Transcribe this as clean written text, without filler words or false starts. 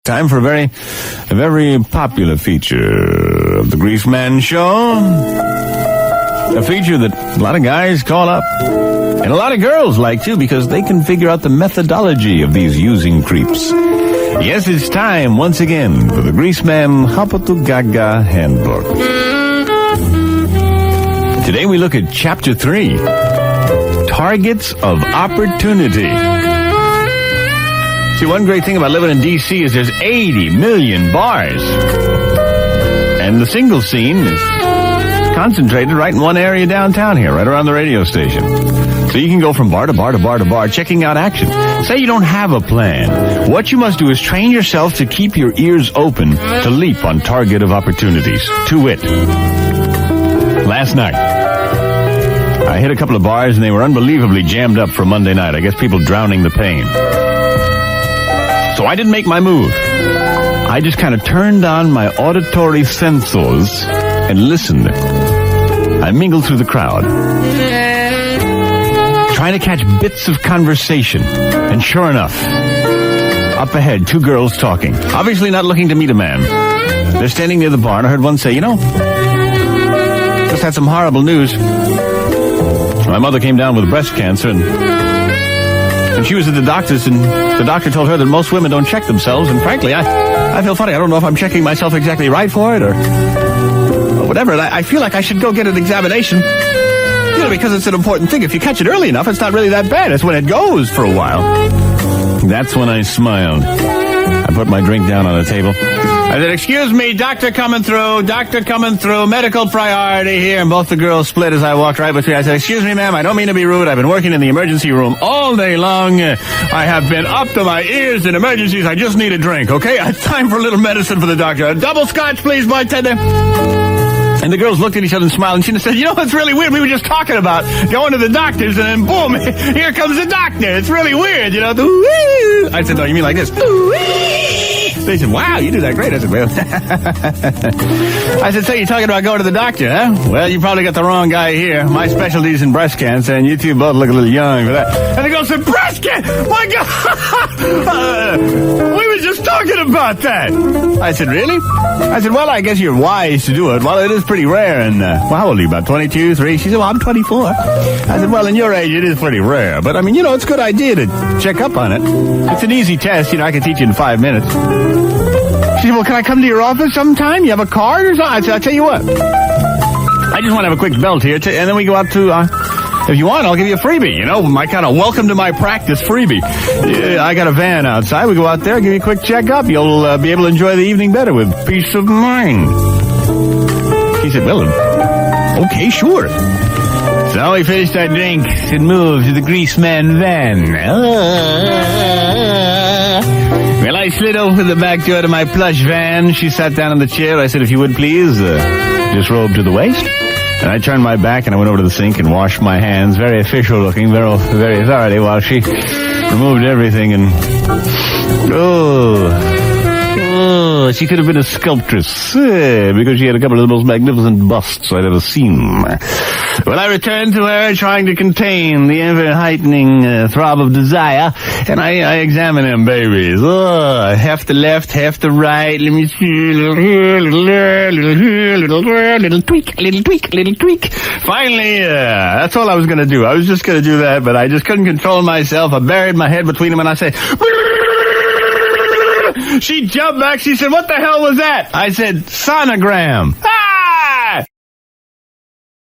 Time for a very popular feature of the Greaseman Show. A feature that a lot of guys call up. And a lot of girls like, too, because they can figure out the methodology of these using creeps. Yes, it's time, once again, for the Greaseman Hobbledogaga Handbook. Today we look at Chapter 3, Targets of Opportunity. See, one great thing about living in D.C. is there's 80 million bars. And the single scene is concentrated right in one area downtown here, right around the radio station. So you can go from bar to bar to bar to bar, checking out action. Say you don't have a plan. What you must do is train yourself to keep your ears open to leap on target of opportunities. To wit, last night, I hit a couple of bars and they were unbelievably jammed up for Monday night. I guess people drowning the pain. So I didn't make my move. I just kind of turned on my auditory sensors and listened. I mingled through the crowd, trying to catch bits of conversation. And sure enough, up ahead, two girls talking, obviously not looking to meet a man. They're standing near the bar, and I heard one say, just had some horrible news. My mother came down with breast cancer, and she was at the doctor's, and the doctor told her that most women don't check themselves, and frankly, I feel funny. I don't know if I'm checking myself exactly right for it, or whatever. I feel like I should go get an examination. Because it's an important thing. If you catch it early enough, it's not really that bad. It's when it goes for a while. That's when I smiled. I put my drink down on the table. I said, "Excuse me, doctor coming through, medical priority here." And both the girls split as I walked right between. I said, "Excuse me, ma'am, I don't mean to be rude. I've been working in the emergency room all day long. I have been up to my ears in emergencies. I just need a drink, okay? It's time for a little medicine for the doctor. A double scotch, please, bartender." And the girls looked at each other and smiled, and she said, "It's really weird. We were just talking about going to the doctor's, and then boom, here comes the doctor. It's really weird, I said, "No, you mean like this?" They said, "Wow, you do that great." I said, "Well." I said, "So you're talking about going to the doctor, huh? Well, you probably got the wrong guy here. My specialty's in breast cancer, and you two both look a little young for that." And the girl said, "Breast cancer? My God! We were just talking about that." I said, "Really?" I said, "Well, I guess you're wise to do it. Well, it is pretty rare, and, how old are you, about 22, 3? She said, "Well, I'm 24. I said, "Well, in your age, it is pretty rare. But, it's a good idea to check up on it. It's an easy test. I can teach you in 5 minutes. She said, "Well, can I come to your office sometime? You have a card or something?" I said, "I'll tell you what. I just want to have a quick belt here, and then we go out to, if you want, I'll give you a freebie, my kind of welcome to my practice freebie. I got a van outside. We go out there, give you a quick checkup. You'll be able to enjoy the evening better with peace of mind." He said, "Well, okay, sure." So we finished our drinks and moved to the Greaseman van. Well, I slid over the back door to my plush van. She sat down in the chair. I said, "If you would please, just robe to the waist." And I turned my back and I went over to the sink and washed my hands, very official looking, very thoroughly, while she removed everything. And she could have been a sculptress, because she had a couple of the most magnificent busts I'd ever seen. Well, I returned to her, trying to contain the ever-heightening throb of desire, and I examined them babies. Half the left, half the right. Let me see. Little here, little there, little here, little there, little tweak, little tweak, little tweak. Finally, that's all I was going to do. I was just going to do that, but I just couldn't control myself. I buried my head between them, and I said, She jumped back. She said, "What the hell was that?" I said, "Sonogram."